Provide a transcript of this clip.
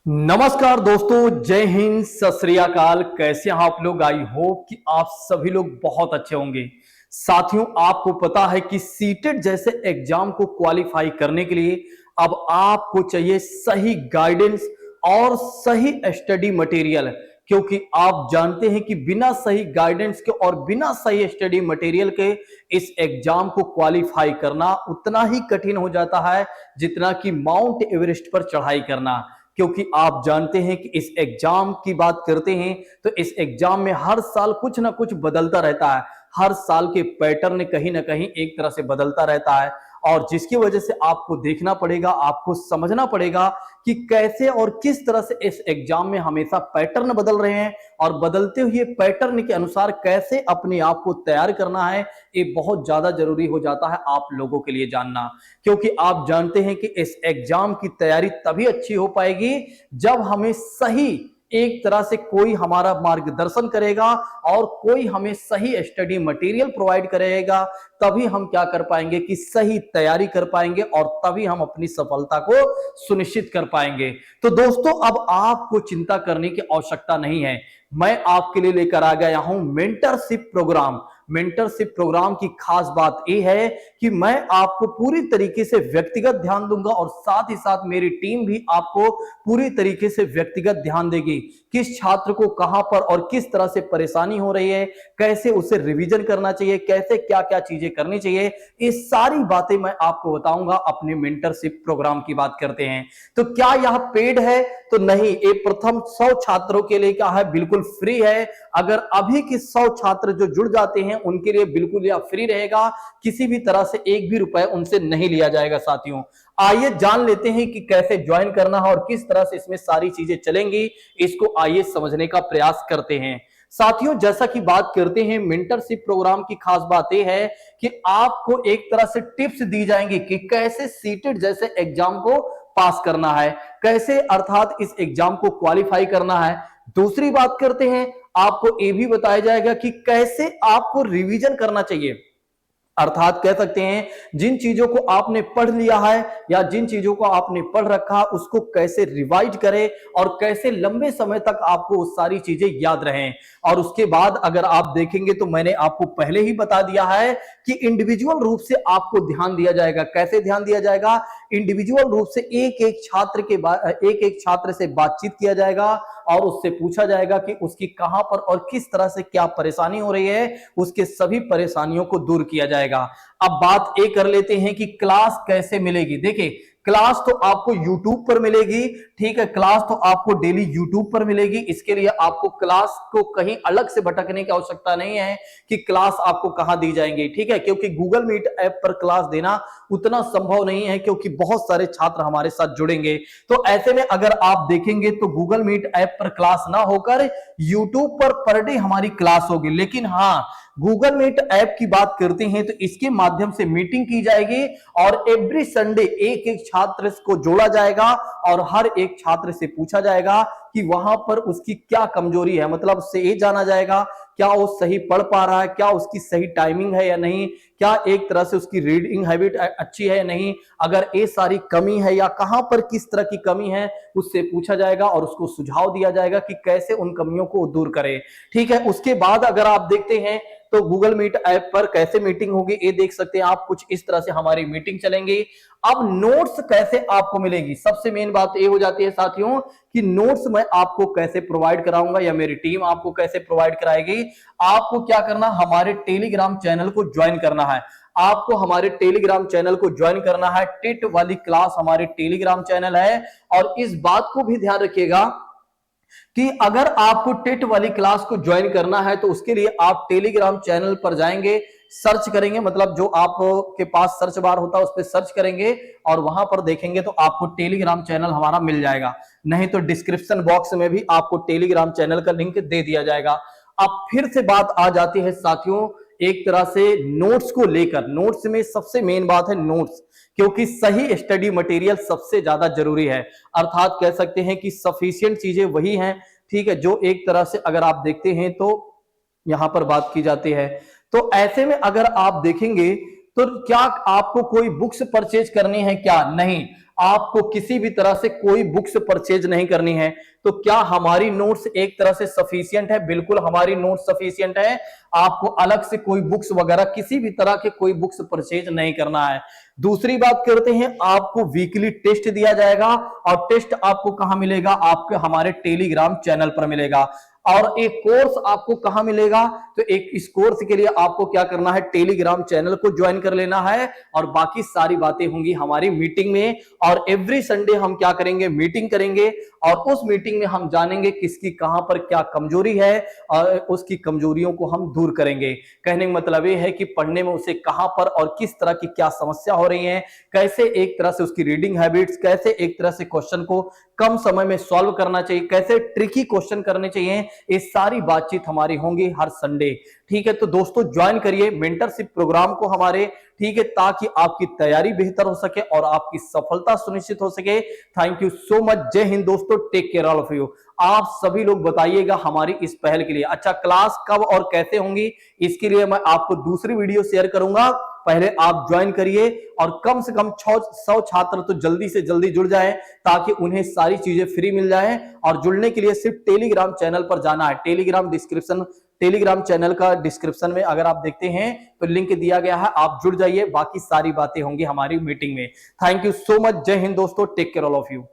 नमस्कार दोस्तों, जय हिंद, सत श्री अकाल। कैसे हैं आप लोग? आई होप कि आप सभी लोग बहुत अच्छे होंगे। साथियों, आपको पता है कि सीटेट जैसे एग्जाम को क्वालिफाई करने के लिए अब आपको चाहिए सही गाइडेंस और सही स्टडी मटेरियल। क्योंकि आप जानते हैं कि बिना सही गाइडेंस के और बिना सही स्टडी मटेरियल के इस एग्जाम को क्वालिफाई करना उतना ही कठिन हो जाता है जितना कि माउंट एवरेस्ट पर चढ़ाई करना। क्योंकि आप जानते हैं कि इस एग्जाम की बात करते हैं तो इस एग्जाम में हर साल कुछ ना कुछ बदलता रहता है। हर साल के पैटर्न कहीं ना कहीं एक तरह से बदलता रहता है और जिसकी वजह से आपको देखना पड़ेगा, आपको समझना पड़ेगा कि कैसे और किस तरह से इस एग्जाम में हमेशा पैटर्न बदल रहे हैं और बदलते हुए पैटर्न के अनुसार कैसे अपने आप को तैयार करना है। ये बहुत ज्यादा जरूरी हो जाता है आप लोगों के लिए जानना। क्योंकि आप जानते हैं कि इस एग्जाम की तैयारी तभी अच्छी हो पाएगी जब हमें सही एक तरह से कोई हमारा मार्गदर्शन करेगा और कोई हमें सही स्टडी मटेरियल प्रोवाइड करेगा। तभी हम क्या कर पाएंगे कि सही तैयारी कर पाएंगे और तभी हम अपनी सफलता को सुनिश्चित कर पाएंगे। तो दोस्तों, अब आपको चिंता करने की आवश्यकता नहीं है। मैं आपके लिए लेकर आ गया हूं मेंटरशिप प्रोग्राम। मेंटरशिप प्रोग्राम की खास बात यह है कि मैं आपको पूरी तरीके से व्यक्तिगत ध्यान दूंगा और साथ ही साथ मेरी टीम भी आपको पूरी तरीके से व्यक्तिगत ध्यान देगी। किस छात्र को कहां पर और किस तरह से परेशानी हो रही है, कैसे उसे रिवीजन करना चाहिए, कैसे क्या क्या चीजें करनी चाहिए, ये सारी बातें मैं आपको बताऊंगा। अपने मेंटरशिप प्रोग्राम की बात करते हैं तो क्या यह पेड है? तो नहीं, ये प्रथम 100 छात्रों के लिए क्या है, बिल्कुल फ्री है। अगर अभी के 100 छात्र जो जुड़ जाते हैं उनके लिए बिल्कुल यह फ्री रहेगा। किसी भी तरह से एक भी रुपए उनसे नहीं लिया जाएगा। साथियों, आइए जान लेते हैं कि कैसे ज्वाइन करना है और किस तरह से इसमें सारी चीजें चलेंगी। इसको आइए समझने का प्रयास करते हैं। साथियों, जैसा कि बात करते हैं मेंटरशिप प्रोग्राम की खास बात यह है कि आपको एक तरह से टिप्स दी जाएंगी कि कैसे सीटेट जैसे एग्जाम को पास करना है, कैसे अर्थात इस एग्जाम को क्वालिफाई करना है। दूसरी बात करते हैं, आपको यह भी बताया जाएगा कि कैसे आपको रिवीजन करना चाहिए। अर्थात कह सकते हैं जिन चीजों को आपने पढ़ लिया है या जिन चीजों को आपने पढ़ रखा उसको कैसे रिवाइज करें और कैसे लंबे समय तक आपको वो सारी चीजें याद रहें। और उसके बाद अगर आप देखेंगे तो मैंने आपको पहले ही बता दिया है कि इंडिविजुअल रूप से आपको ध्यान दिया जाएगा। कैसे ध्यान दिया जाएगा? इंडिविजुअल रूप से एक एक छात्र से बातचीत किया जाएगा और उससे पूछा जाएगा कि उसकी कहां पर और किस तरह से क्या परेशानी हो रही है, उसके सभी परेशानियों को दूर किया जाएगा। अब बात ये कर लेते हैं कि क्लास कैसे मिलेगी। देखिए, क्लास तो आपको YouTube पर मिलेगी, ठीक है। क्लास तो आपको डेली YouTube पर मिलेगी। इसके लिए आपको क्लास को कहीं अलग से भटकने की आवश्यकता नहीं है कि क्लास आपको कहां दी जाएंगी, ठीक है। क्योंकि गूगल मीट ऐप पर क्लास देना उतना संभव नहीं है क्योंकि बहुत सारे छात्र हमारे साथ जुड़ेंगे। तो ऐसे में अगर आप देखेंगे तो गूगल मीट ऐप पर क्लास ना होकर YouTube पर डे हमारी क्लास होगी। लेकिन हाँ, गूगल मीट ऐप की बात करते हैं तो इसके माध्यम से मीटिंग की जाएगी और एवरी संडे एक एक छात्र को जोड़ा जाएगा और हर एक छात्र से पूछा जाएगा कि वहां पर उसकी क्या कमजोरी है। मतलब उससे ये जाना जाएगा क्या वो सही पढ़ पा रहा है, क्या उसकी सही टाइमिंग है या नहीं, क्या एक तरह से उसकी रीडिंग हैबिट अच्छी है या नहीं। अगर ये सारी कमी है या कहां पर किस तरह की कमी है उससे पूछा जाएगा और उसको सुझाव दिया जाएगा कि कैसे उन कमियों को दूर करे, ठीक है। उसके बाद अगर आप देखते हैं तो गूगल मीट ऐप पर कैसे मीटिंग होगी ये देख सकते हैं आप। कुछ इस तरह से हमारी मीटिंग चलेंगी। अब नोट्स कैसे आपको मिलेगी, सबसे मेन बात ये हो जाती है साथियों कि नोट्स मैं आपको कैसे प्रोवाइड कराऊंगा या मेरी टीम आपको कैसे प्रोवाइड कराएगी। आपको क्या करना, हमारे टेलीग्राम चैनल को ज्वाइन करना है। आपको हमारे टेलीग्राम चैनल को ज्वाइन करना है। टिट वाली क्लास हमारे टेलीग्राम चैनल है और इस बात को भी ध्यान रखिएगा कि अगर आपको टेट वाली क्लास को ज्वाइन करना है तो उसके लिए आप टेलीग्राम चैनल पर जाएंगे, सर्च करेंगे, मतलब जो आपके पास सर्च बार होता है उस पर सर्च करेंगे और वहां पर देखेंगे तो आपको टेलीग्राम चैनल हमारा मिल जाएगा। नहीं तो डिस्क्रिप्शन बॉक्स में भी आपको टेलीग्राम चैनल का लिंक दे दिया जाएगा। अब फिर से बात आ जाती है साथियों एक तरह से नोट्स को लेकर। नोट्स में सबसे मेन बात है नोट्स, क्योंकि सही स्टडी मटेरियल सबसे ज्यादा जरूरी है। अर्थात कह सकते हैं कि सफिशिएंट चीजें वही हैं, ठीक है, जो एक तरह से अगर आप देखते हैं तो यहां पर बात की जाती है। तो ऐसे में अगर आप देखेंगे तो क्या आपको कोई बुक्स परचेज करनी है? क्या नहीं, आपको किसी भी तरह से कोई बुक्स परचेज नहीं करनी है। तो क्या हमारी नोट्स एक तरह से सफिशिएंट है? बिल्कुल हमारी नोट्स सफिशिएंट है। आपको अलग से कोई बुक्स वगैरह किसी भी तरह के कोई बुक्स परचेज नहीं करना है। दूसरी बात करते हैं, आपको वीकली टेस्ट दिया जाएगा और टेस्ट आपको कहां मिलेगा? आपके हमारे टेलीग्राम चैनल पर मिलेगा। और एक कोर्स आपको कहां मिलेगा? तो एक इस कोर्स के लिए आपको क्या करना है? टेलीग्राम चैनल को ज्वाइन कर लेना है और बाकी सारी बातें होंगी हमारी मीटिंग में। और एवरी संडे हम क्या करेंगे? मीटिंग करेंगे और उस मीटिंग में हम जानेंगे किसकी कहां पर क्या कमजोरी है और उसकी कमजोरियों को हम दूर करेंगे। कहने का मतलब ये है कि पढ़ने में उसे कहां पर और किस तरह की क्या समस्या हो रही है, कैसे एक तरह से उसकी रीडिंग हैबिट्स, कैसे एक तरह से क्वेश्चन को कम समय में सॉल्व करना चाहिए, कैसे ट्रिकी क्वेश्चन करने चाहिए, ये सारी बातचीत हमारी होंगी हर संडे। ठीक है, तो दोस्तों ज्वाइन करिए मेंटरशिप प्रोग्राम को हमारे, ठीक है, ताकि आपकी तैयारी बेहतर हो सके और आपकी सफलता सुनिश्चित हो सके। Thank you so much. जय हिंद दोस्तों, take care all of you. आप सभी लोग बताइएगा हमारी इस पहल के लिए। अच्छा, क्लास कब और कैसे होंगी इसके लिए मैं आपको दूसरी वीडियो शेयर करूंगा। पहले आप ज्वाइन करिए और कम से कम 100 छात्र तो जल्दी से जल्दी जुड़ जाएं ताकि उन्हें सारी चीजें फ्री मिल जाएं। और जुड़ने के लिए सिर्फ टेलीग्राम चैनल पर जाना है। टेलीग्राम चैनल का डिस्क्रिप्शन में अगर आप देखते हैं तो लिंक दिया गया है, आप जुड़ जाइए, बाकी सारी बातें होंगी हमारी मीटिंग में। Thank you so much. जय हिंद दोस्तों, take care all of you.